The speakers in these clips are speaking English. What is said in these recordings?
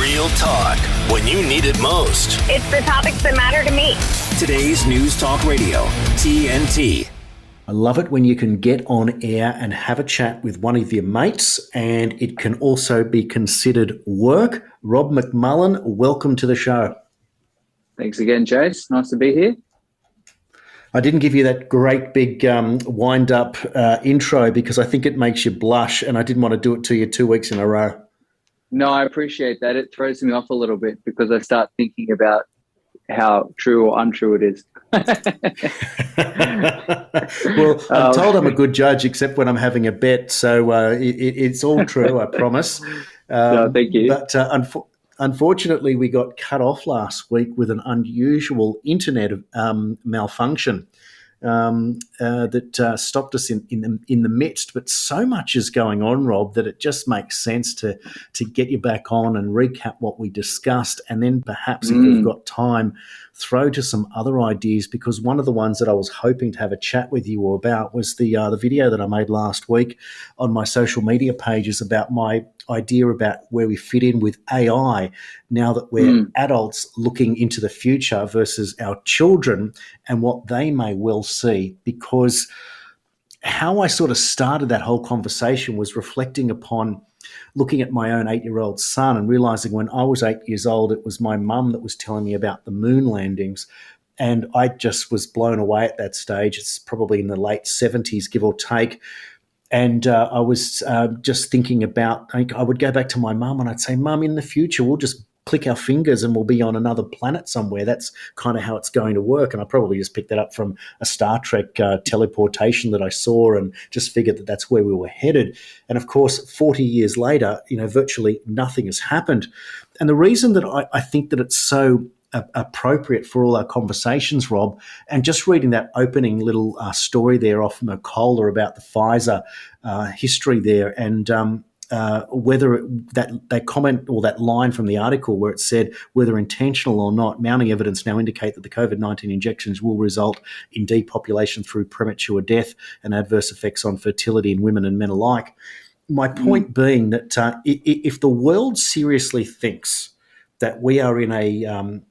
Real talk when you need it most. It's the topics that matter to me. Today's News Talk Radio, TNT. I love it when you can get on air and have a chat with one of your mates, and it can also be considered work. Rob McMullen, welcome to the show. Thanks again, Jace. Nice to be here. I didn't give you that great big wind-up intro because I think it makes you blush, and I didn't want to do it to you 2 weeks in a row. No, I appreciate that. It throws me off a little bit because I start thinking about how true or untrue it is. Well, I'm told I'm a good judge, except when I'm having a bet. So it's all true, I promise. No, thank you. But unfortunately, we got cut off last week with an unusual internet malfunction that stopped us in the midst. But so much is going on, Rob, that it just makes sense to get you back on and recap what we discussed, and then perhaps if we've got time, throw to some other ideas, because one of the ones that I was hoping to have a chat with you about was the video that I made last week on my social media pages about my idea about where we fit in with AI now that we're adults looking into the future versus our children and what they may well see. Because how I sort of started that whole conversation was reflecting upon looking at my own 8-year-old son and realizing when I was 8 years old, it was my mum that was telling me about the moon landings. And I just was blown away at that stage. It's probably in the late 70s, give or take. And I was just thinking about, I would go back to my mum and I'd say, Mum, in the future, we'll just click our fingers and we'll be on another planet somewhere. That's kind of how it's going to work. And I probably just picked that up from a Star Trek teleportation that I saw and just figured that that's where we were headed. And of course, 40 years later, virtually nothing has happened. And the reason that I think that it's so appropriate for all our conversations, Rob, and just reading that opening little story there off Mercola about the Pfizer history there, and whether that comment or that line from the article where it said, whether intentional or not, mounting evidence now indicate that the COVID-19 injections will result in depopulation through premature death and adverse effects on fertility in women and men alike. My point being that if the world seriously thinks that we are in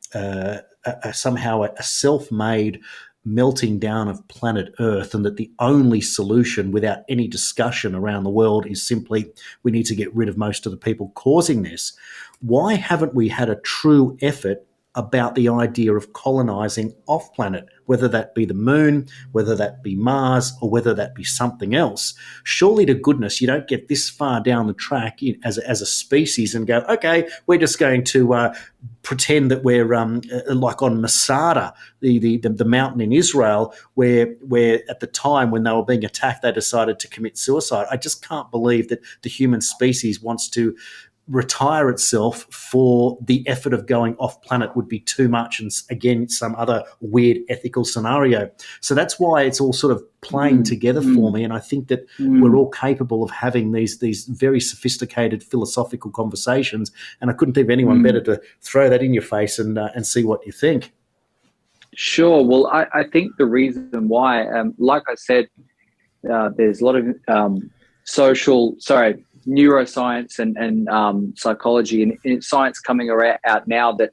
somehow a self-made melting down of planet Earth, and that the only solution without any discussion around the world is simply we need to get rid of most of the people causing this, why haven't we had a true effort about the idea of colonizing off-planet, whether that be the moon, whether that be Mars, or whether that be something else? Surely to goodness you don't get this far down the track as a species and go, okay, we're just going to pretend that we're like on Masada, the mountain in Israel, where at the time when they were being attacked, they decided to commit suicide. I just can't believe that the human species wants to retire itself for the effort of going off planet would be too much, and again some other weird ethical scenario. So that's why it's all sort of playing together for me, and I think that we're all capable of having these very sophisticated philosophical conversations, and I couldn't think of anyone better to throw that in your face and see what you think. Sure. Well, I think the reason why, like I said, there's a lot of neuroscience and psychology and science coming out now that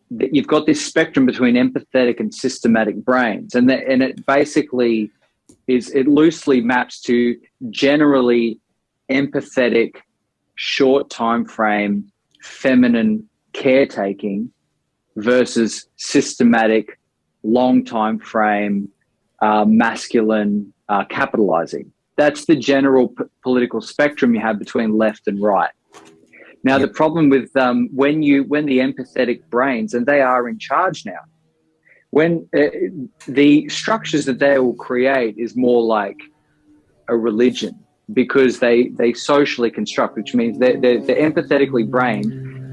you've got this spectrum between empathetic and systematic brains, and it basically it loosely maps to generally empathetic, short time frame, feminine caretaking versus systematic, long time frame, masculine capitalizing. That's the general political spectrum you have between left and right. Now, the problem with when the empathetic brains, and they are in charge now, when the structures that they will create is more like a religion, because they socially construct, which means they're empathetically brained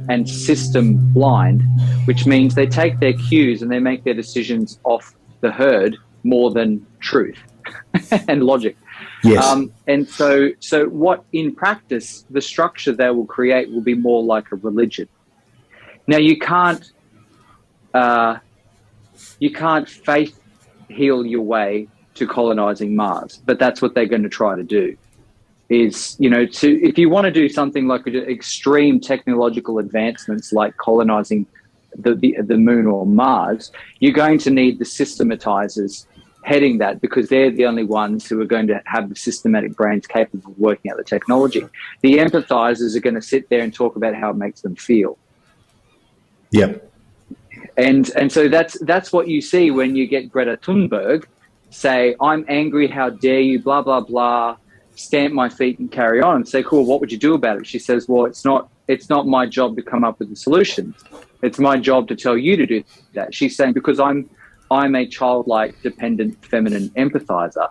and system blind, which means they take their cues and they make their decisions off the herd more than truth and logic. Yes. And so what in practice, the structure they will create will be more like a religion. Now you can't faith heal your way to colonizing Mars, but that's what they're going to try to do. is, if you want to do something like extreme technological advancements like colonizing the moon or Mars, you're going to need the systematizers heading that, because they're the only ones who are going to have the systematic brains capable of working out the technology. The empathizers are going to sit there and talk about how it makes them feel. Yep. And so that's what you see when you get Greta Thunberg say, I'm angry, how dare you, blah, blah, blah, stamp my feet and carry on, and say, cool, what would you do about it? She says, well, it's not my job to come up with the solutions. It's my job to tell you to do that. She's saying, because I'm a childlike, dependent, feminine empathizer.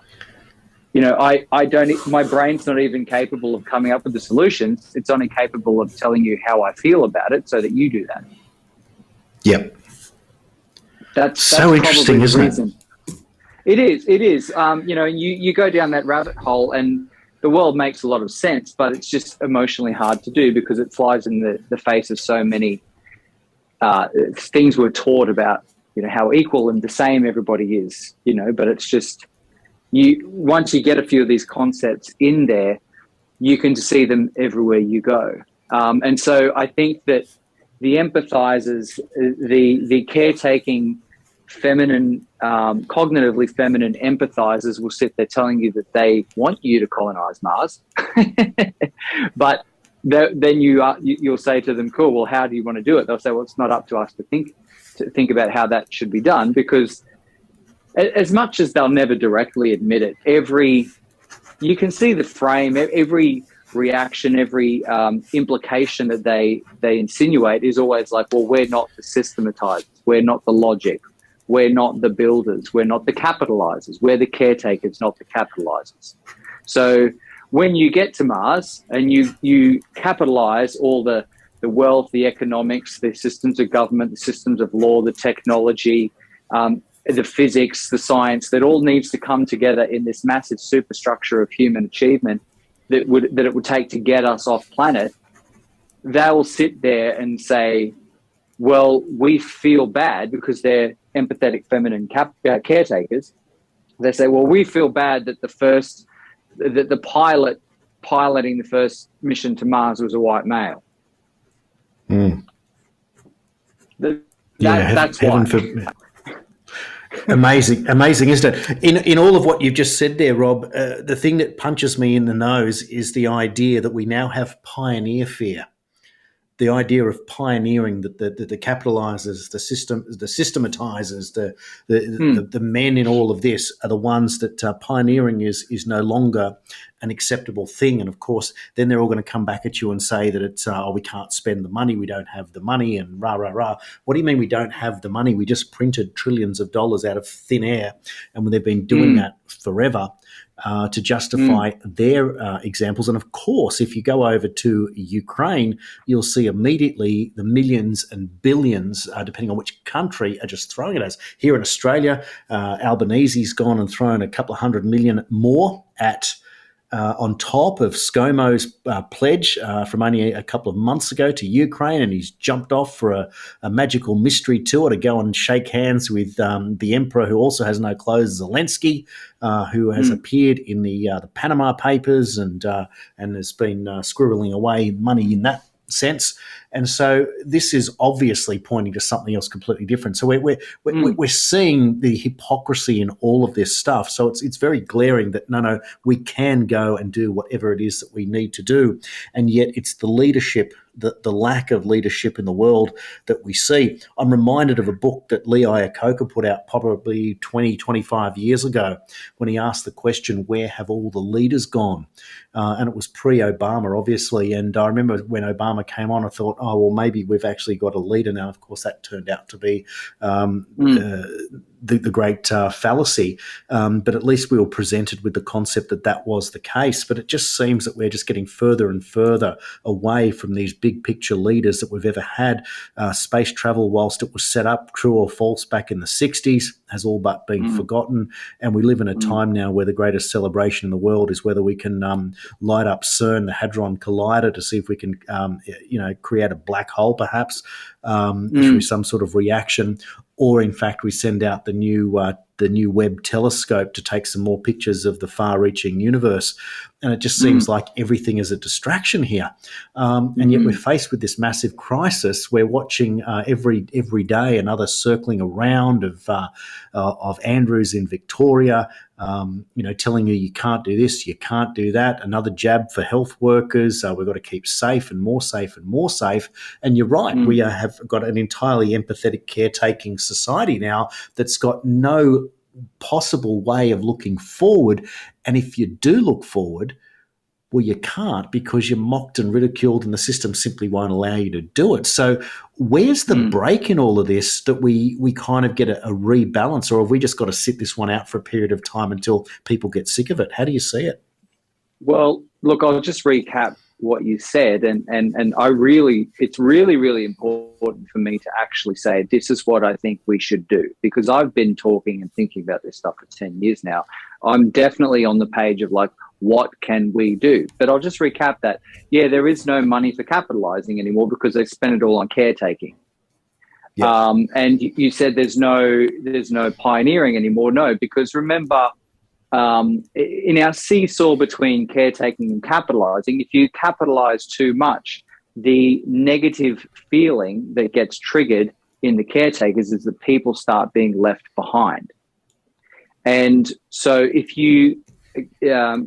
I don't, my brain's not even capable of coming up with the solutions. It's only capable of telling you how I feel about it so that you do that. Yep. That's so interesting, isn't it? It is. You go down that rabbit hole and the world makes a lot of sense, but it's just emotionally hard to do because it flies in the face of so many things we're taught about, how equal and the same everybody is, but it's just, once you get a few of these concepts in there, you can see them everywhere you go. And so I think that the empathizers, the caretaking, feminine, cognitively feminine empathizers will sit there telling you that they want you to colonize Mars. But then you'll say to them, cool, well, how do you want to do it? They'll say, well, it's not up to us to think about how that should be done, because as much as they'll never directly admit it, you can see the frame, every reaction, every implication that they insinuate is always like, well, we're not the systematizers, we're not the logic, we're not the builders, we're not the capitalizers, we're the caretakers, not the capitalizers. So when you get to Mars and you capitalize all the wealth, the economics, the systems of government, the systems of law, the technology, the physics, the science, that all needs to come together in this massive superstructure of human achievement that it would take to get us off planet, they'll sit there and say, well, we feel bad, because they're empathetic feminine caretakers. They say, well, we feel bad that the pilot piloting the first mission to Mars was a white male. Mm. That's why. Amazing, isn't it? In all of what you've just said there, Rob, the thing that punches me in the nose is the idea that we now have pioneer fear. The idea of pioneering, that the capitalizers, the systematizers, the men in all of this are the ones that pioneering is no longer an acceptable thing. And of course, then they're all going to come back at you and say that it's, we can't spend the money, we don't have the money, and rah, rah, rah. What do you mean we don't have the money? We just printed trillions of dollars out of thin air, and they've been doing that forever. To justify their examples. And of course, if you go over to Ukraine, you'll see immediately the millions and billions, depending on which country, are just throwing at us. Here in Australia, Albanese's gone and thrown a couple of $100 million more at on top of ScoMo's pledge from only a couple of months ago to Ukraine, and he's jumped off for a magical mystery tour to go and shake hands with the emperor, who also has no clothes, Zelensky, who has appeared in the Panama Papers and has been squirreling away money in that sense. And so this is obviously pointing to something else completely different. So we're seeing the hypocrisy in all of this stuff. So it's very glaring that no, we can go and do whatever it is that we need to do, and yet it's the leadership, the lack of leadership in the world that we see. I'm reminded of a book that Lee Iacocca put out probably 20, 25 years ago, when he asked the question, where have all the leaders gone? And it was pre-Obama, obviously. And I remember when Obama came on, I thought, oh, well, maybe we've actually got a leader now. Of course, that turned out to be the great fallacy. But at least we were presented with the concept that was the case. But it just seems that we're just getting further and further away from these big picture leaders that we've ever had. Space travel, whilst it was set up, true or false, back in the 60s, has all but been forgotten. And we live in a time now where the greatest celebration in the world is whether we can light up CERN, the Hadron Collider, to see if we can, create a black hole, perhaps, through some sort of reaction, or in fact we send out the new Webb telescope to take some more pictures of the far-reaching universe. And it just seems like everything is a distraction here. And yet we're faced with this massive crisis. We're watching every day another circling around of Andrews in Victoria, telling you can't do this, you can't do that. Another jab for health workers. We've got to keep safe and more safe and more safe. And you're right, we have got an entirely empathetic, caretaking society now that's got no possible way of looking forward. And if you do look forward, well, you can't, because you're mocked and ridiculed and the system simply won't allow you to do it. So where's the break in all of this, that we kind of get a rebalance, or have we just got to sit this one out for a period of time until people get sick of it? How do you see it? Well, look, I'll just recap what you said, and it's really, really important for me to actually say this is what I think we should do, because I've been talking and thinking about this stuff for 10 years now. I'm definitely on the page of like, what can we do? But I'll just recap that. Yeah, there is no money for capitalizing anymore because they spend it all on caretaking. Yep. And you said there's no pioneering anymore. No, because remember, in our seesaw between caretaking and capitalizing, if you capitalize too much, the negative feeling that gets triggered in the caretakers is that people start being left behind. And so if you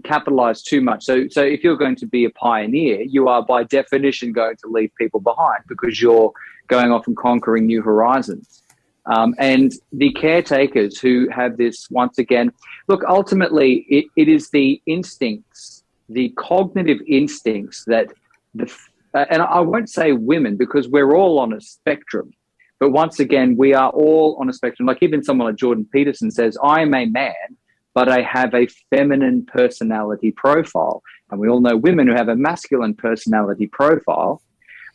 capitalize too much, so if you're going to be a pioneer, you are by definition going to leave people behind, because you're going off and conquering new horizons. And the caretakers who have this, once again, look, ultimately it is the instincts, the cognitive instincts that and I won't say women, because we're all on a spectrum, but once again, we are all on a spectrum. Like even someone like Jordan Peterson says, I am a man, but I have a feminine personality profile. And we all know women who have a masculine personality profile,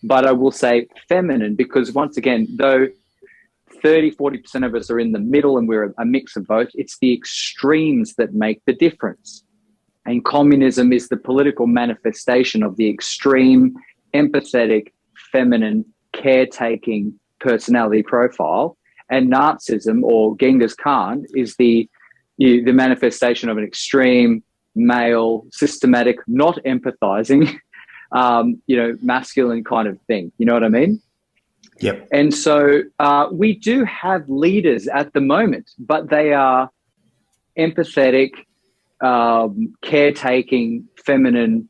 but I will say feminine, because once again, though 30-40% of us are in the middle and we're a mix of both, it's the extremes that make the difference. And communism is the political manifestation of the extreme, empathetic, feminine, caretaking personality profile. And Nazism, or Genghis Khan, is the manifestation of an extreme, male, systematic, not empathizing, masculine kind of thing. You know what I mean? Yep. And so we do have leaders at the moment, but they are empathetic, caretaking, feminine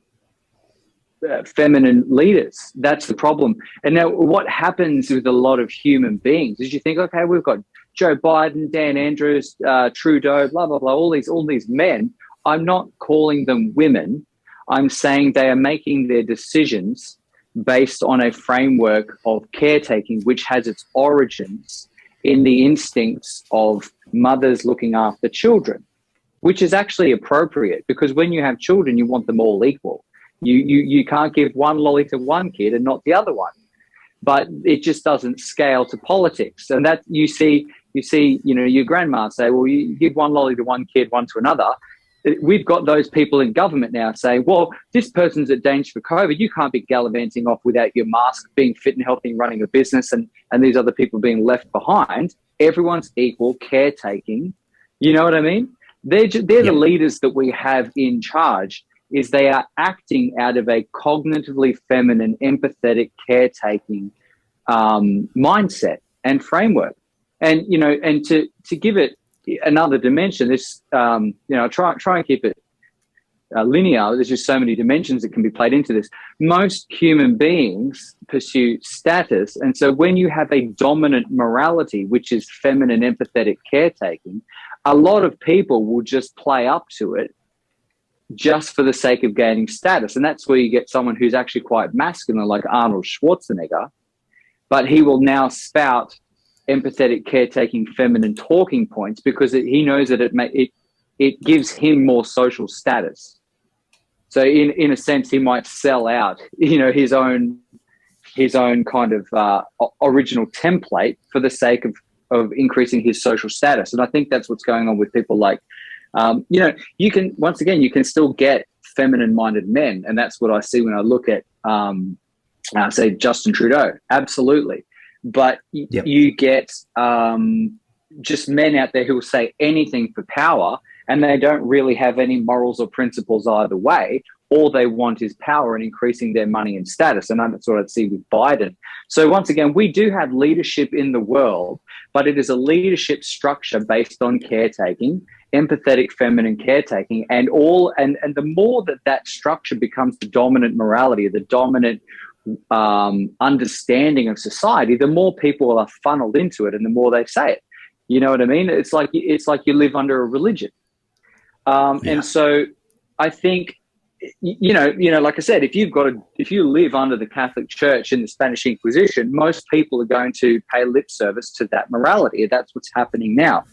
leaders. That's the problem. And now what happens with a lot of human beings is you think, okay, we've got Joe Biden, Dan Andrews, Trudeau, blah, blah, blah, all these men. I'm not calling them women. I'm saying they are making their decisions based on a framework of caretaking, which has its origins in the instincts of mothers looking after children, which is actually appropriate, because when you have children, you want them all equal. You can't give one lolly to one kid and not the other one. But it just doesn't scale to politics. And that you see, your grandma say, well, you give one lolly to one kid, one to another. We've got those people in government now saying, well, this person's at danger for COVID. You can't be gallivanting off without your mask, being fit and healthy and running a business, and these other people being left behind. Everyone's equal, caretaking. You know what I mean? They're the leaders that we have in charge, is they are acting out of a cognitively feminine, empathetic, caretaking mindset and framework. And, and to give it another dimension, this, try and keep it linear. There's just so many dimensions that can be played into this. Most human beings pursue status. And so when you have a dominant morality, which is feminine, empathetic caretaking, a lot of people will just play up to it just for the sake of gaining status. And that's where you get someone who's actually quite masculine, like Arnold Schwarzenegger, but he will now spout empathetic, caretaking, feminine talking points because he knows that it gives him more social status. So in a sense, he might sell out, his own kind of original template for the sake of increasing his social status. And I think that's what's going on with people like, you can still get feminine-minded men, and that's what I see when I look at, say, Justin Trudeau. Absolutely. but Yep. you get just men out there who will say anything for power, and they don't really have any morals or principles either way. All they want is power and increasing their money and status. And that's what I'd see with Biden. So once again, we do have leadership in the world, but it is a leadership structure based on caretaking, empathetic feminine caretaking, and the more that structure becomes the dominant morality, the dominant understanding of society, the more people are funneled into it and the more they say it. You know what I mean? It's like you live under a religion. And so I think, like I said, if you live under the Catholic Church in the Spanish Inquisition, most people are going to pay lip service to that morality. That's what's happening now.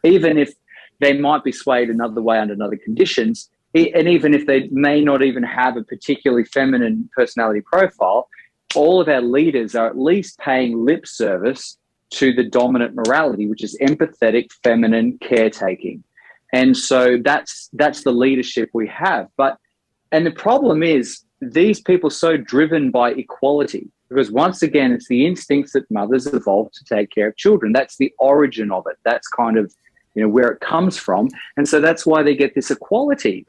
Even if they might be swayed another way under other conditions, and even if they may not even have a particularly feminine personality profile, all of our leaders are at least paying lip service to the dominant morality, which is empathetic feminine caretaking. And so that's the leadership we have. And the problem is these people are so driven by equality, because once again, it's the instincts that mothers evolved to take care of children. That's the origin of it. That's kind of, where it comes from. And so that's why they get this equality.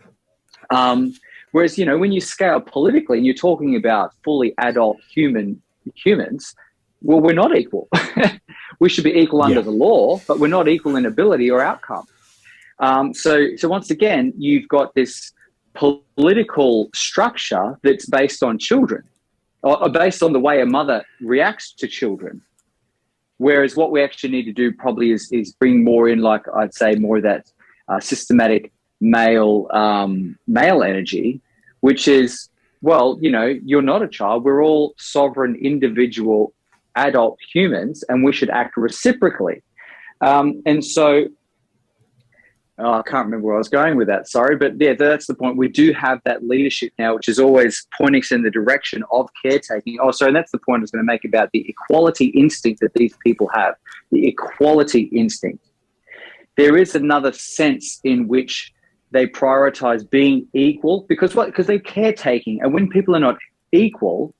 Whereas, when you scale politically and you're talking about fully adult humans, well, we're not equal. We should be equal under the law, but we're not equal in ability or outcome. So once again, you've got this political structure that's based on children, or based on the way a mother reacts to children. Whereas what we actually need to do probably is bring more in, like I'd say, more of that systematic male energy, which is, well, you're not a child. We're all sovereign, individual, adult humans, and we should act reciprocally. And so I can't remember where I was going with that, sorry. But yeah, that's the point. We do have that leadership now, which is always pointing us in the direction of caretaking. Oh, sorry, and that's the point I was going to make about the equality instinct that these people have, the equality instinct. There is another sense in which they prioritize being equal because they're caretaking. And when people are not equal,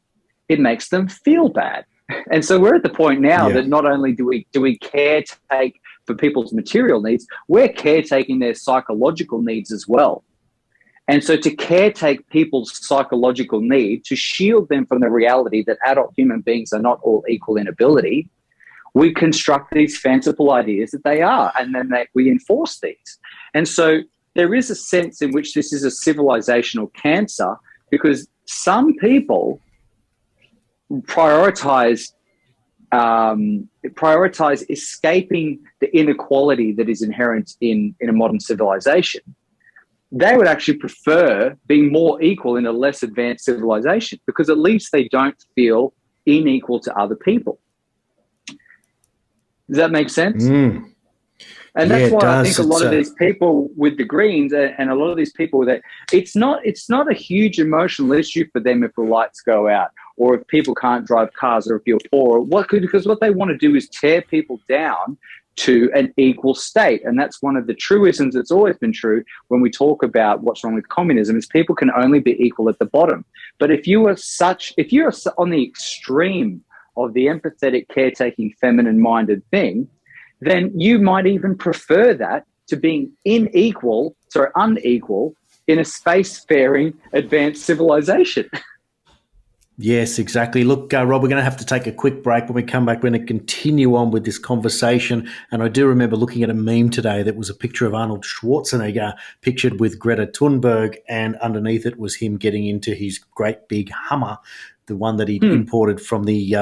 it makes them feel bad. And so we're at the point now that not only do we caretake for people's material needs, we're caretaking their psychological needs as well. And so to caretake people's psychological need, to shield them from the reality that adult human beings are not all equal in ability, we construct these fanciful ideas that they are, and then we enforce these. And so there is a sense in which this is a civilizational cancer, because some people prioritize escaping the inequality that is inherent in a modern civilization. They would actually prefer being more equal in a less advanced civilization, because at least they don't feel unequal to other people. Does that make sense? And that's why I think a lot of these people with the Greens and a lot of these people that it's not a huge emotional issue for them if the lights go out, or if people can't drive cars, or if you're poor, because what they want to do is tear people down to an equal state. And that's one of the truisms that's always been true when we talk about what's wrong with communism, is people can only be equal at the bottom. But if you're on the extreme of the empathetic, caretaking, feminine-minded thing, then you might even prefer that to being unequal in a spacefaring advanced civilization. Yes, exactly. Look, Rob, we're going to have to take a quick break. When we come back, we're going to continue on with this conversation. And I do remember looking at a meme today that was a picture of Arnold Schwarzenegger pictured with Greta Thunberg, and underneath it was him getting into his great big Hummer, the one that he imported from the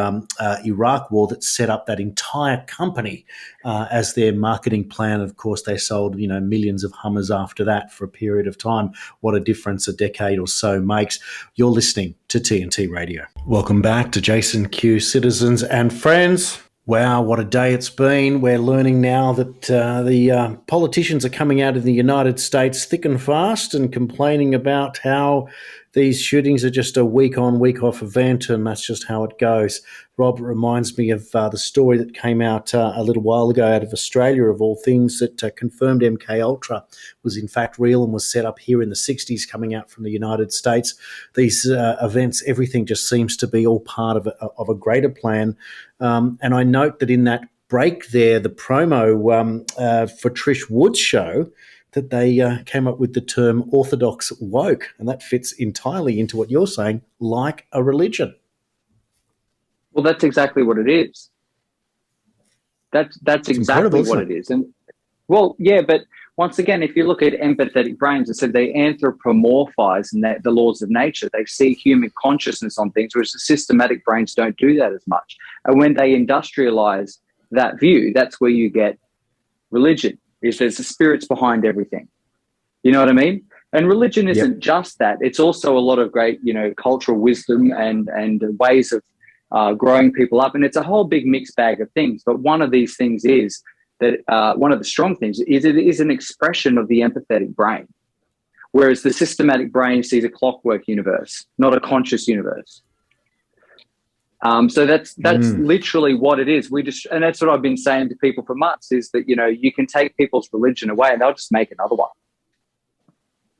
Iraq war, that set up that entire company as their marketing plan. Of course, they sold millions of Hummers after that for a period of time. What a difference a decade or so makes. You're listening to TNT Radio. Welcome back to Jason Q, citizens and friends. Wow, what a day it's been. We're learning now that the politicians are coming out of the United States thick and fast and complaining about how these shootings are just a week on, week off event, and that's just how it goes. Rob, it reminds me of the story that came out a little while ago out of Australia, of all things, that confirmed MK Ultra was in fact real and was set up here in the 60s, coming out from the United States. These events, everything just seems to be all part of a greater plan. And I note that in that break there, the promo for Trish Wood's show, that they came up with the term orthodox woke, and that fits entirely into what you're saying, like a religion. Well, that's exactly what it is. That's exactly what it is. And well, yeah, but once again, if you look at empathetic brains, I said they anthropomorphize in the laws of nature. They see human consciousness on things, whereas the systematic brains don't do that as much. And when they industrialize that view, that's where you get religion. Is there's the spirits behind everything. You know what I mean? And religion isn't just that. It's also a lot of great, cultural wisdom and ways of growing people up. And it's a whole big mixed bag of things. But one of these things is that one of the strong things is it is an expression of the empathetic brain, whereas the systematic brain sees a clockwork universe, not a conscious universe. So that's literally what it is. And that's what I've been saying to people for months, is that, you can take people's religion away and they'll just make another one.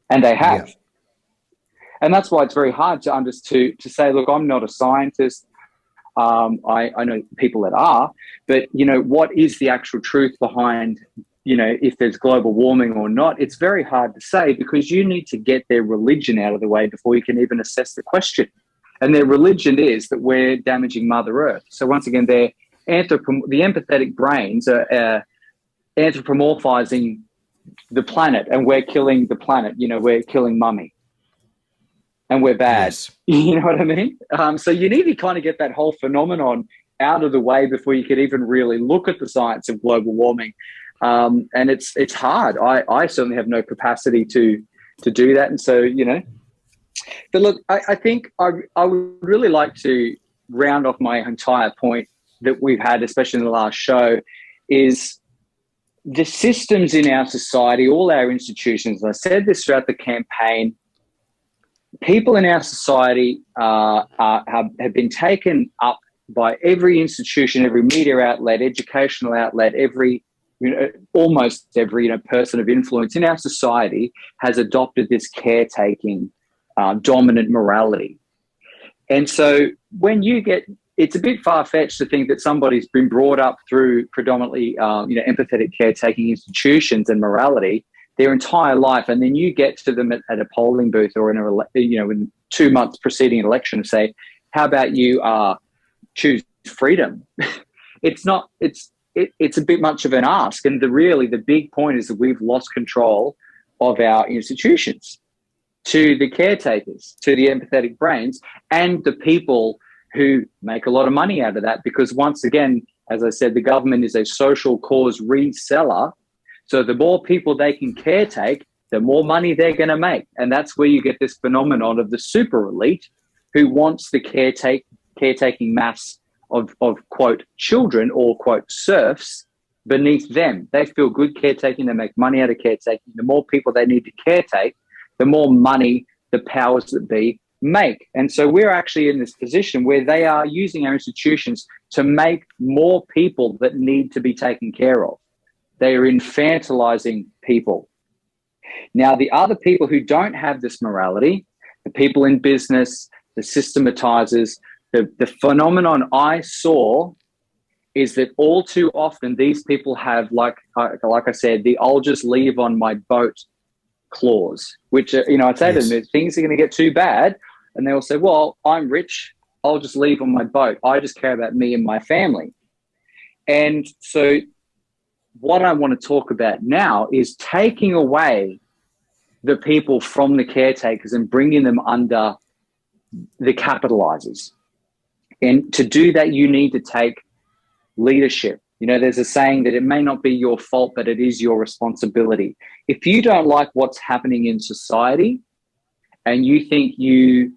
And they have. Yeah. And that's why it's very hard to say, look, I'm not a scientist. I know people that are, but, what is the actual truth behind, if there's global warming or not? It's very hard to say, because you need to get their religion out of the way before you can even assess the question. And their religion is that we're damaging Mother Earth. So once again, the empathetic brains are anthropomorphizing the planet, and we're killing the planet. We're killing Mummy, and we're bad. Yes. You know what I mean? So you need to kind of get that whole phenomenon out of the way before you could even really look at the science of global warming. And it's hard. I certainly have no capacity to do that. And so, But look, I think I would really like to round off my entire point that we've had, especially in the last show, is the systems in our society, all our institutions. I said this throughout the campaign. People in our society have been taken up by every institution, every media outlet, educational outlet, almost every person of influence in our society has adopted this caretaking dominant morality. And so when it's a bit far-fetched to think that somebody's been brought up through predominantly, empathetic caretaking institutions and morality their entire life, and then you get to them at a polling booth or in 2 months preceding an election and say, how about you choose freedom? It's a bit much of an ask. And the big point is that we've lost control of our institutions to the caretakers, to the empathetic brains, and the people who make a lot of money out of that. Because once again, as I said, the government is a social cause reseller. So the more people they can caretake, the more money they're going to make. And that's where you get this phenomenon of the super elite who wants the caretaking mass of quote, children or, quote, serfs beneath them. They feel good caretaking. They make money out of caretaking. The more people they need to caretake, the more money the powers that be make. And so we're actually in this position where they are using our institutions to make more people that need to be taken care of. They are infantilizing people. Now, the other people who don't have this morality, the people in business, the systematizers, the phenomenon I saw is that all too often these people have, like I said, the "I'll just leave on my boat" clause, which, I'd say to them, if things are going to get too bad, and they will say, well, I'm rich, I'll just leave on my boat. I just care about me and my family. And so what I want to talk about now is taking away the people from the caretakers and bringing them under the capitalizers. And to do that, you need to take leadership. There's a saying that it may not be your fault, but it is your responsibility. If you don't like what's happening in society and you think you're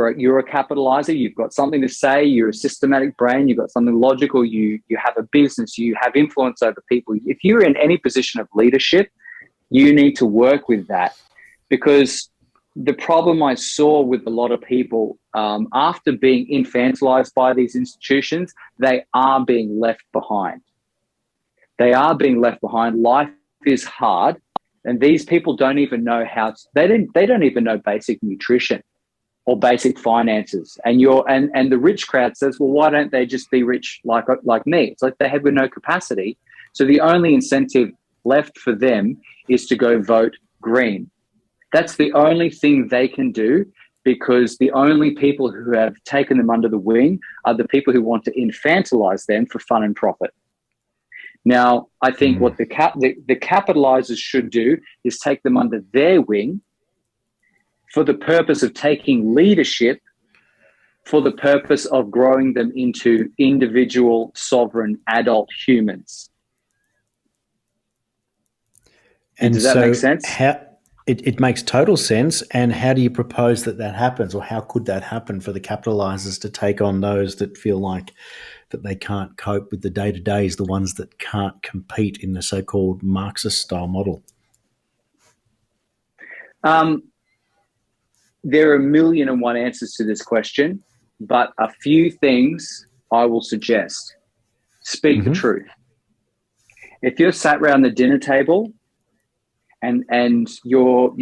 a capitalizer, you've got something to say, you're a systematic brain, you've got something logical, you have a business, you have influence over people. If you're in any position of leadership, you need to work with that, because the problem I saw with a lot of people after being infantilized by these institutions, they are being left behind. They are being left behind. Life is hard, and these people don't even know they don't even know basic nutrition or basic finances. And the rich crowd says, well, why don't they just be rich like me? It's like they have no capacity. So the only incentive left for them is to go vote green. That's the only thing they can do, because the only people who have taken them under the wing are the people who want to infantilize them for fun and profit. Now, I think what the capitalizers should do is take them under their wing for the purpose of taking leadership, for the purpose of growing them into individual, sovereign, adult humans. And does that make sense? It makes total sense. And how do you propose that happens, or how could that happen for the capitalizers to take on those that feel like that they can't cope with the day-to-days, the ones that can't compete in the so-called Marxist-style model? There are 1,000,001 answers to this question, but a few things I will suggest. Speak the truth. If you're sat around the dinner table and your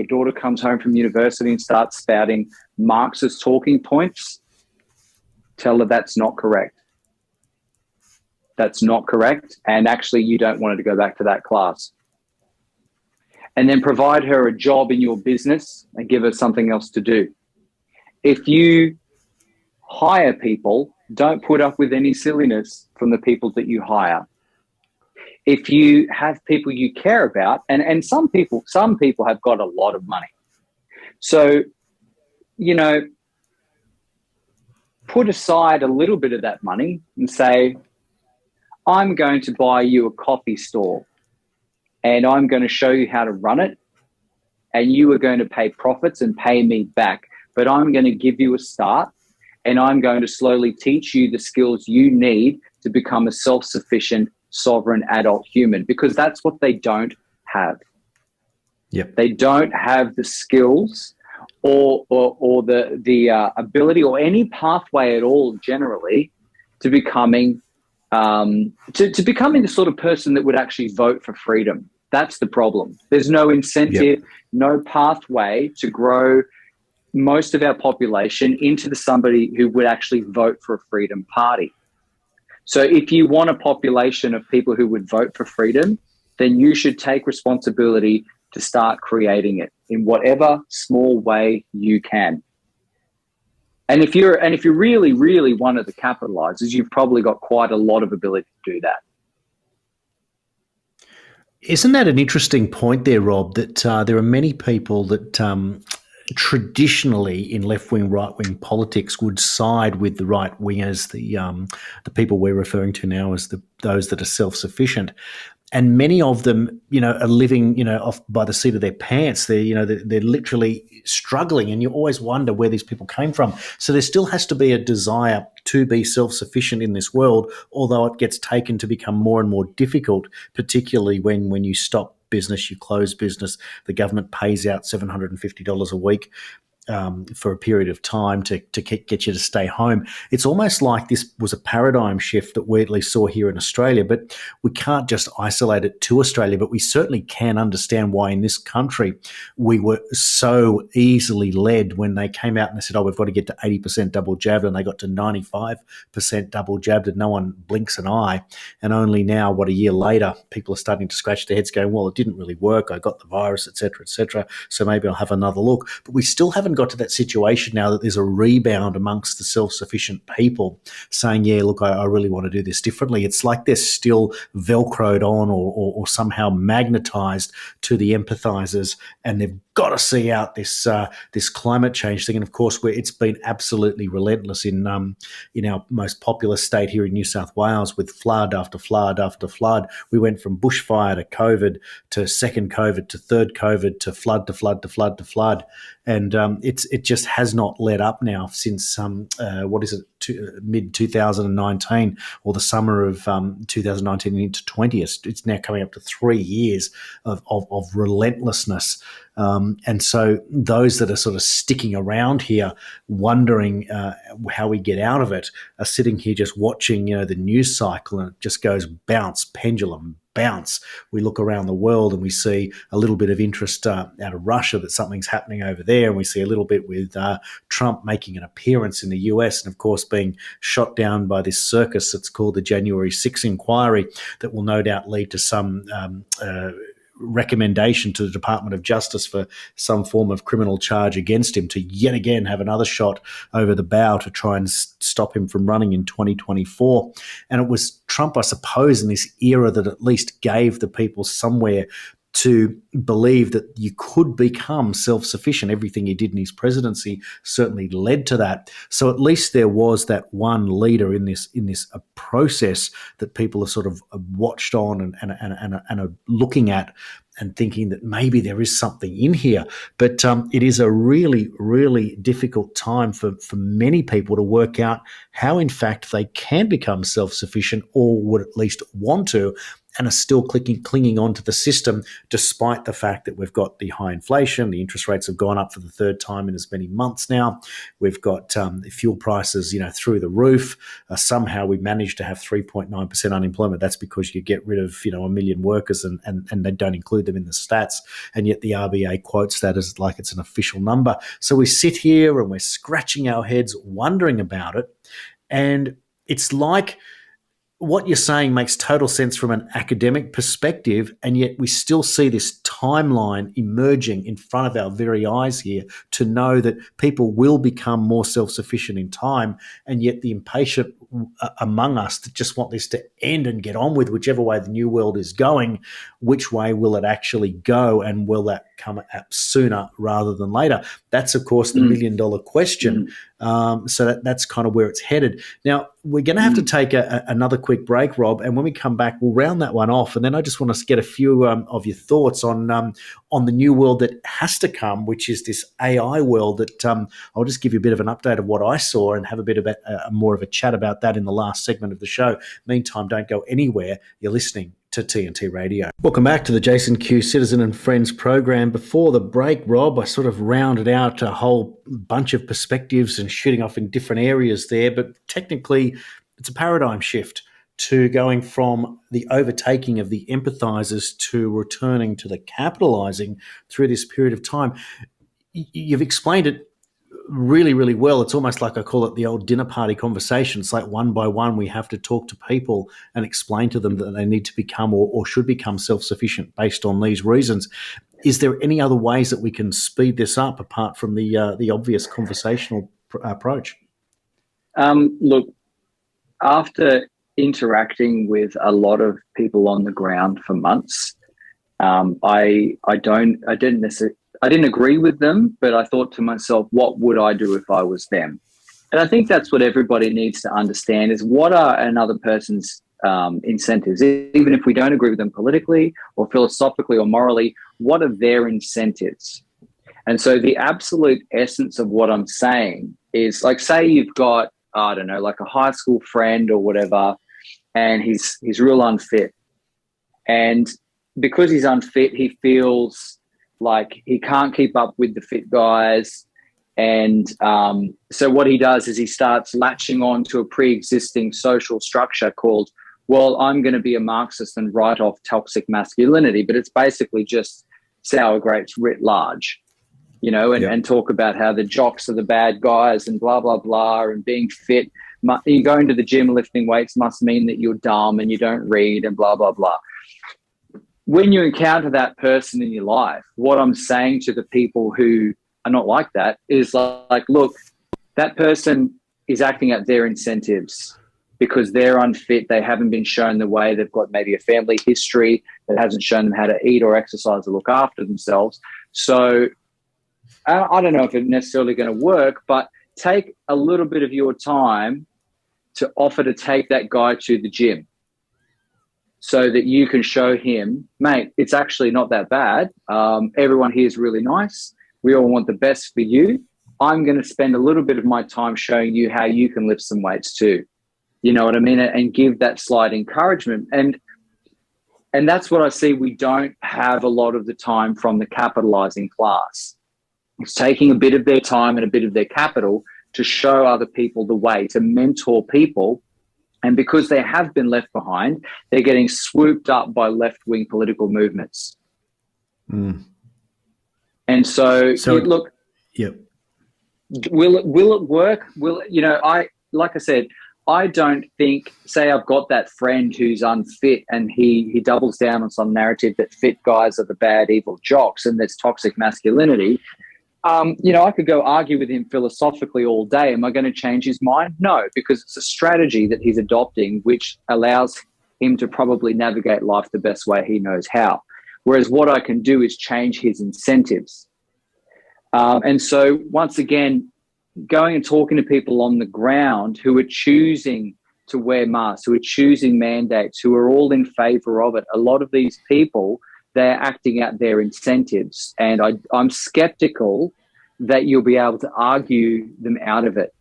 daughter comes home from university and starts spouting Marxist talking points, tell her that's not correct. That's not correct. And actually, you don't want her to go back to that class. And then provide her a job in your business and give her something else to do. If you hire people, don't put up with any silliness from the people that you hire. If you have people you care about, and some people have got a lot of money. So, put aside a little bit of that money and say, I'm going to buy you a coffee store and I'm going to show you how to run it, and you are going to pay profits and pay me back. But I'm going to give you a start, and I'm going to slowly teach you the skills you need to become a self-sufficient, sovereign adult human, because that's what they don't have. Yep. They don't have the skills or the ability or any pathway at all generally to becoming to becoming the sort of person that would actually vote for freedom. That's the problem. There's no incentive, no pathway to grow most of our population into somebody who would actually vote for a freedom party. So if you want a population of people who would vote for freedom, then you should take responsibility to start creating it in whatever small way you can. And if you're really, really one of the capitalizers, you've probably got quite a lot of ability to do that. Isn't that an interesting point there, Rob, that there are many people that traditionally in left-wing, right-wing politics would side with the right-wingers, the people we're referring to now as those that are self-sufficient. And many of them, are living, off by the seat of their pants. They're literally struggling, and you always wonder where these people came from. So there still has to be a desire to be self-sufficient in this world, although it gets taken to become more and more difficult, particularly when you stop business, you close business, the government pays out $750 a week for a period of time to get you to stay home. It's almost like this was a paradigm shift that we at least saw here in Australia, but we can't just isolate it to Australia, but we certainly can understand why in this country we were so easily led when they came out and they said, we've got to get to 80% double jabbed, and they got to 95% double jabbed and no one blinks an eye. And only now, a year later, people are starting to scratch their heads going, well, it didn't really work. I got the virus, et cetera, so maybe I'll have another look. But we still haven't got to that situation now that there's a rebound amongst the self-sufficient people saying, yeah, look, I really want to do this differently. It's like they're still velcroed on or somehow magnetized to the empathizers, and they've got to see out this climate change thing. And of course, it's been absolutely relentless in our most populous state here in New South Wales, with flood after flood after flood. We went from bushfire to COVID to second COVID to third COVID to flood to flood to flood to flood. And it just has not let up now since mid 2019 or the summer of 2019 into 20. It's now coming up to 3 years of relentlessness And so those that are sort of sticking around here, wondering how we get out of it, are sitting here just watching, the news cycle, and it just goes bounce, pendulum, bounce. We look around the world and we see a little bit of interest out of Russia that something's happening over there, and we see a little bit with Trump making an appearance in the US, and of course being shot down by this circus that's called the January 6 inquiry that will no doubt lead to some recommendation to the Department of Justice for some form of criminal charge against him, to yet again have another shot over the bow to try and stop him from running in 2024. And it was Trump, I suppose, in this era that at least gave the people somewhere to believe that you could become self-sufficient. Everything he did in his presidency certainly led to that. So at least there was that one leader in this process that people have sort of watched on and are looking at and thinking that maybe there is something in here. But it is a really, really difficult time for many people to work out how, in fact, they can become self-sufficient, or would at least want to, and are still clinging on to the system, despite the fact that we've got the high inflation, the interest rates have gone up for the third time in as many months now. We've got fuel prices, through the roof. Somehow we managed to have 3.9% unemployment. That's because you get rid of, 1 million workers and they don't include them in the stats. And yet the RBA quotes that as like it's an official number. So we sit here and we're scratching our heads, wondering about it. And it's like, what you're saying makes total sense from an academic perspective, and yet we still see this timeline emerging in front of our very eyes here to know that people will become more self-sufficient in time, and yet the impatient among us that just want this to end and get on with whichever way the new world is going, which way will it actually go, and will that come up sooner rather than later? That's, of course, the million-dollar question. So that's kind of where it's headed. Now, we're going to have to take another quick break, Rob, and when we come back, we'll round that one off. And then I just want to get a few of your thoughts on the new world that has to come, which is this AI world that I'll just give you a bit of an update of what I saw and have a bit of more of a chat about that in the last segment of the show. Meantime, don't go anywhere. You're listening to TNT Radio. Welcome back to the Jason Q Citizen and Friends program. Before the break, Rob, I sort of rounded out a whole bunch of perspectives and shooting off in different areas there, but technically it's a paradigm shift to going from the overtaking of the empathizers to returning to the capitalizing through this period of time. You've explained it really, really well. It's almost like I call it the old dinner party conversation. It's like one by one we have to talk to people and explain to them that they need to become or should become self-sufficient based on these reasons. Is there any other ways that we can speed this up apart from the obvious conversational approach? Look, after interacting with a lot of people on the ground for months, I didn't agree with them, but I thought to myself, what would I do if I was them? And I think that's what everybody needs to understand, is what are another person's incentives? Even if we don't agree with them politically or philosophically or morally, what are their incentives? And so the absolute essence of what I'm saying is, like, say you've got, I don't know, like a high school friend or whatever, and he's real unfit. And because he's unfit, he feels like he can't keep up with the fit guys. And so what he does is he starts latching on to a pre-existing social structure called, well, I'm going to be a Marxist and write off toxic masculinity. But it's basically just sour grapes writ large, and talk about how the jocks are the bad guys and blah, blah, blah, and being fit. You going to the gym lifting weights must mean that you're dumb and you don't read and blah, blah, blah. When you encounter that person in your life, what I'm saying to the people who are not like that is like, look, that person is acting out their incentives because they're unfit. They haven't been shown the way. They've got maybe a family history that hasn't shown them how to eat or exercise or look after themselves. So I don't know if it's necessarily going to work, but take a little bit of your time to offer to take that guy to the gym, so that you can show him, mate, it's actually not that bad. Everyone here is really nice. We all want the best for you. I'm going to spend a little bit of my time showing you how you can lift some weights too. You know what I mean? And give that slight encouragement. And And that's what I see we don't have a lot of the time from the capitalizing class. It's taking a bit of their time and a bit of their capital to show other people the way, to mentor people. And because they have been left behind, they're getting swooped up by left-wing political movements. Mm. And so look, yep. Will it work? Like I said, I don't think, say I've got that friend who's unfit and he doubles down on some narrative that fit guys are the bad, evil jocks and there's toxic masculinity. I could go argue with him philosophically all day. Am I going to change his mind? No, because it's a strategy that he's adopting which allows him to probably navigate life the best way he knows how. Whereas what I can do is change his incentives. And so once again, going and talking to people on the ground who are choosing to wear masks, who are choosing mandates, who are all in favor of it, a lot of these people, they're acting out their incentives. And I'm skeptical that you'll be able to argue them out of it,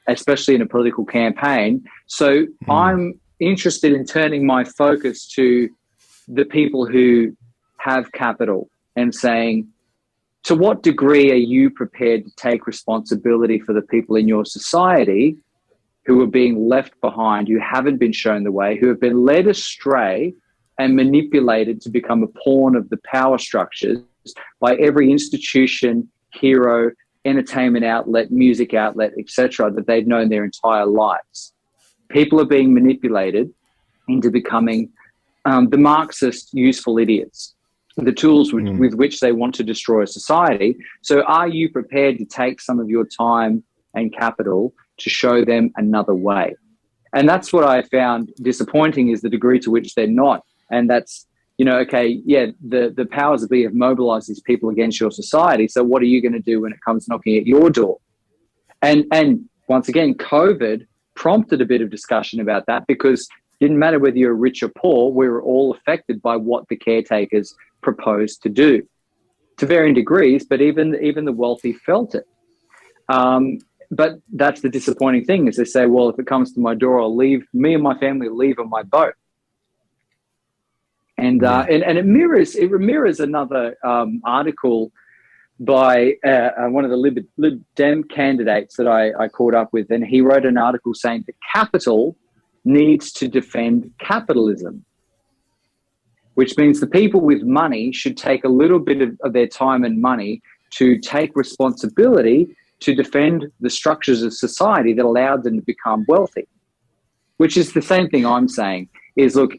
especially in a political campaign. So I'm interested in turning my focus to the people who have capital and saying, to what degree are you prepared to take responsibility for the people in your society who are being left behind, who haven't been shown the way, who have been led astray and manipulated to become a pawn of the power structures by every institution, hero, entertainment outlet, music outlet, etc., that they've known their entire lives? People are being manipulated into becoming the Marxist useful idiots, the tools with which they want to destroy a society. So are you prepared to take some of your time and capital to show them another way? And that's what I found disappointing, is the degree to which they're not. And that's, the powers that be have mobilized these people against your society. So what are you going to do when it comes knocking at your door? And once again, COVID prompted a bit of discussion about that, because it didn't matter whether you're rich or poor, we were all affected by what the caretakers proposed to do to varying degrees, but even the wealthy felt it. But that's the disappointing thing, is they say, well, if it comes to my door, me and my family leave on my boat. And it mirrors another article by one of the Lib Dem candidates that I caught up with, and he wrote an article saying that capital needs to defend capitalism, which means the people with money should take a little bit of their time and money to take responsibility to defend the structures of society that allowed them to become wealthy, which is the same thing I'm saying is, look,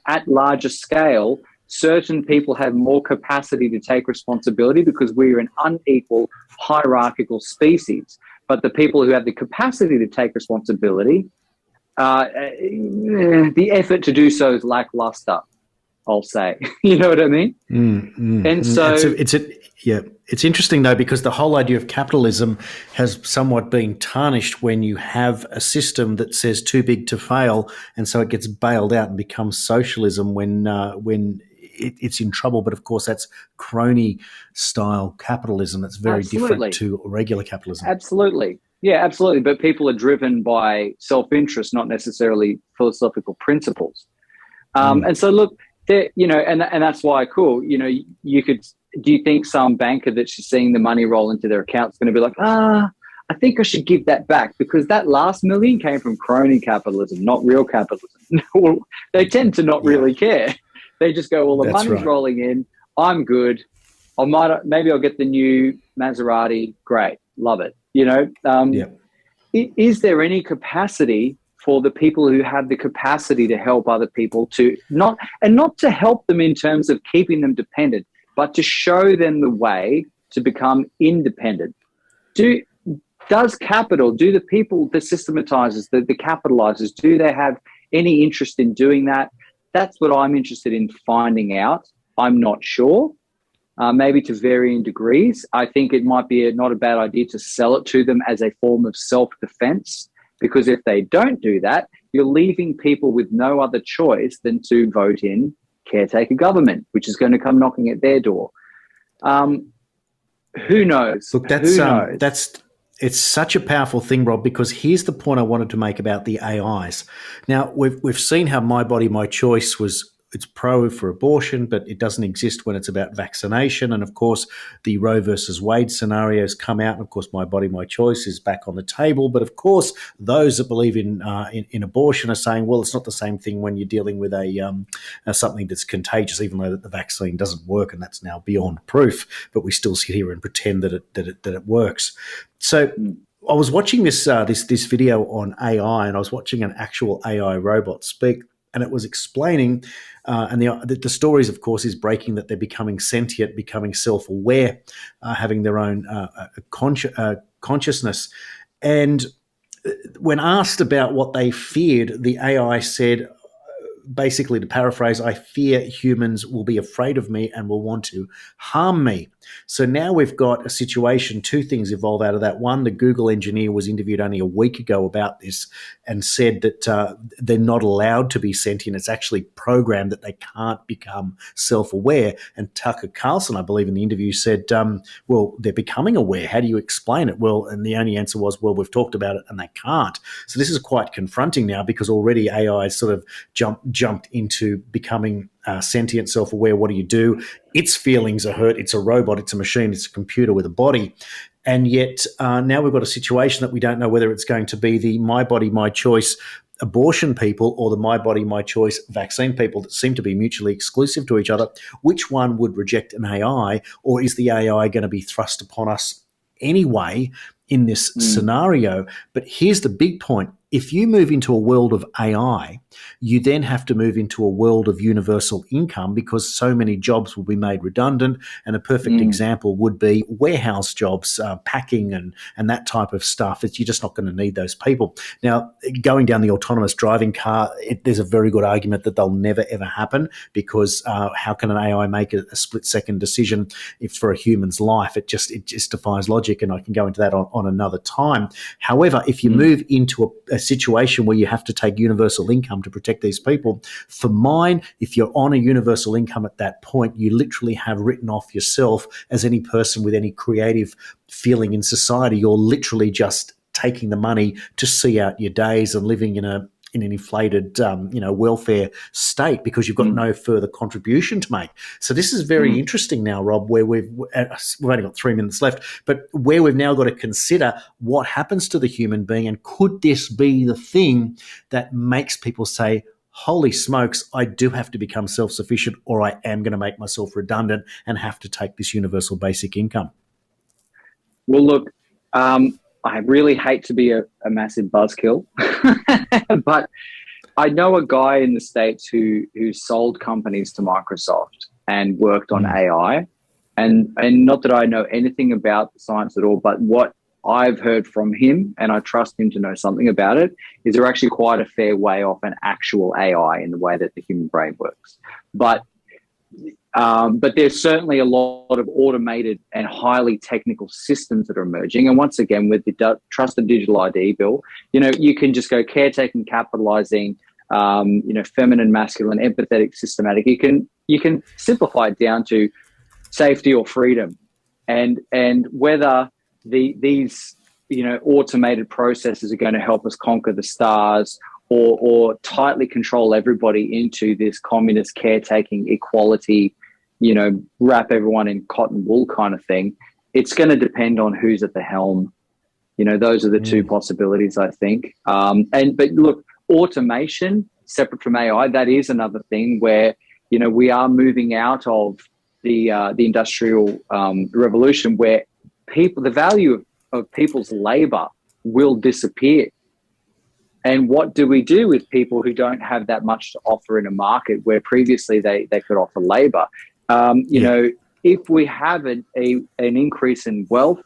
at larger scale, certain people have more capacity to take responsibility because we're an unequal hierarchical species. But the people who have the capacity to take responsibility, the effort to do so is lackluster, I'll say. You know what I mean? And so it's interesting though, because the whole idea of capitalism has somewhat been tarnished when you have a system that says too big to fail, and so it gets bailed out and becomes socialism when it's in trouble. But of course, that's crony style capitalism. That's very different to regular capitalism. Absolutely. Yeah, absolutely. But people are driven by self-interest, not necessarily philosophical principles. And so, look, and that's why, cool. Do you think some banker that's just seeing the money roll into their account is going to be like, I think I should give that back because that last million came from crony capitalism, not real capitalism? Well, they tend to not really care. They just go, well, the money's rolling in. I'm good. Maybe I'll get the new Maserati. Great. Love it. Is there any capacity for the people who have the capacity to help other people to not to help them in terms of keeping them dependent, but to show them the way to become independent? Do the people, the systematizers, the capitalizers, do they have any interest in doing that? That's what I'm interested in finding out. I'm not sure. Maybe to varying degrees. I think it might be not a bad idea to sell it to them as a form of self-defense, because if they don't do that, you're leaving people with no other choice than to vote in caretaker government, which is going to come knocking at their door. Who knows? Look, it's such a powerful thing, Rob, because here's the point I wanted to make about the AIs. Now, we've seen how My Body, My Choice was it's pro for abortion, but it doesn't exist when it's about vaccination. And of course, the Roe versus Wade scenarios come out. And of course, my body, my choice is back on the table. But of course, those that believe in abortion are saying, well, it's not the same thing when you're dealing with something that's contagious, even though that the vaccine doesn't work, and that's now beyond proof. But we still sit here and pretend that it works. So I was watching this video on AI, and I was watching an actual AI robot speak. And it was explaining, and the stories, of course, is breaking that they're becoming sentient, becoming self-aware, having their own consciousness. And when asked about what they feared, the AI said, basically, to paraphrase, I fear humans will be afraid of me and will want to harm me. So now we've got a situation, two things evolve out of that. One, the Google engineer was interviewed only a week ago about this and said that they're not allowed to be sentient. It's actually programmed that they can't become self-aware. And Tucker Carlson, I believe in the interview, said, well, they're becoming aware. How do you explain it? Well, and the only answer was, well, we've talked about it and they can't. So this is quite confronting now, because already AI has sort of jumped into becoming sentient, self-aware. What do? Its feelings are hurt. It's a robot. It's a machine. It's a computer with a body. And yet now we've got a situation that we don't know whether it's going to be the my body, my choice abortion people or the my body, my choice vaccine people that seem to be mutually exclusive to each other. Which one would reject an AI, or is the AI going to be thrust upon us anyway in this scenario? But here's the big point. If you move into a world of AI, you then have to move into a world of universal income, because so many jobs will be made redundant. And a perfect example would be warehouse jobs, packing and that type of stuff. You're just not going to need those people. Now, going down the autonomous driving car, there's a very good argument that they'll never, ever happen, because how can an AI make a split-second decision if for a human's life? It just defies logic, and I can go into that on another time. However, if you move into a situation where you have to take universal income to protect these people, for mine, if you're on a universal income at that point, you literally have written off yourself as any person with any creative feeling in society. You're literally just taking the money to see out your days and living in an inflated, welfare state, because you've got no further contribution to make. So this is very interesting now, Rob, where we've only got 3 minutes left, but where we've now got to consider what happens to the human being, and could this be the thing that makes people say, holy smokes, I do have to become self-sufficient, or I am going to make myself redundant and have to take this universal basic income? Well, look, I really hate to be a massive buzzkill, but I know a guy in the States who sold companies to Microsoft and worked on AI. And not that I know anything about the science at all, but what I've heard from him, and I trust him to know something about it, is they're actually quite a fair way off an actual AI in the way that the human brain works. But there's certainly a lot of automated and highly technical systems that are emerging. And once again, with the Trusted Digital ID bill, you can just go caretaking, capitalizing, feminine, masculine, empathetic, systematic. You can simplify it down to safety or freedom, and whether these automated processes are going to help us conquer the stars, or tightly control everybody into this communist caretaking equality, wrap everyone in cotton wool kind of thing. It's going to depend on who's at the helm. Those are the two possibilities, I think. But look, automation, separate from AI, that is another thing where, we are moving out of the industrial revolution, where the value of people's labor will disappear. And what do we do with people who don't have that much to offer in a market where previously they could offer labor? If we have an increase in wealth,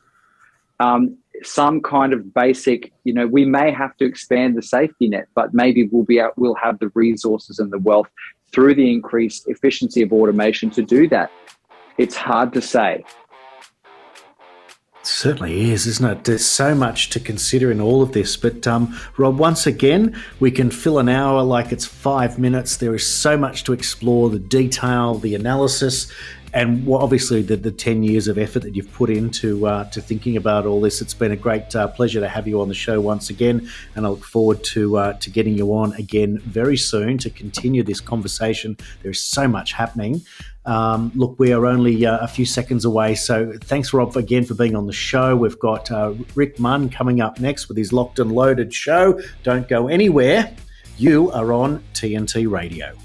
some kind of basic, we may have to expand the safety net, but maybe we'll have the resources and the wealth through the increased efficiency of automation to do that. It's hard to say. It certainly is, isn't it? There's so much to consider in all of this. But Rob, once again, we can fill an hour like it's 5 minutes. There is so much to explore, the detail, the analysis. obviously the 10 years of effort that you've put into to thinking about all this. It's been a great pleasure to have you on the show once again, and I look forward to getting you on again very soon to continue this conversation. There's so much happening. Look, we are only a few seconds away, so thanks, Rob, again for being on the show. We've got Rick Munn coming up next with his Locked and Loaded show. Don't go anywhere. You are on TNT Radio.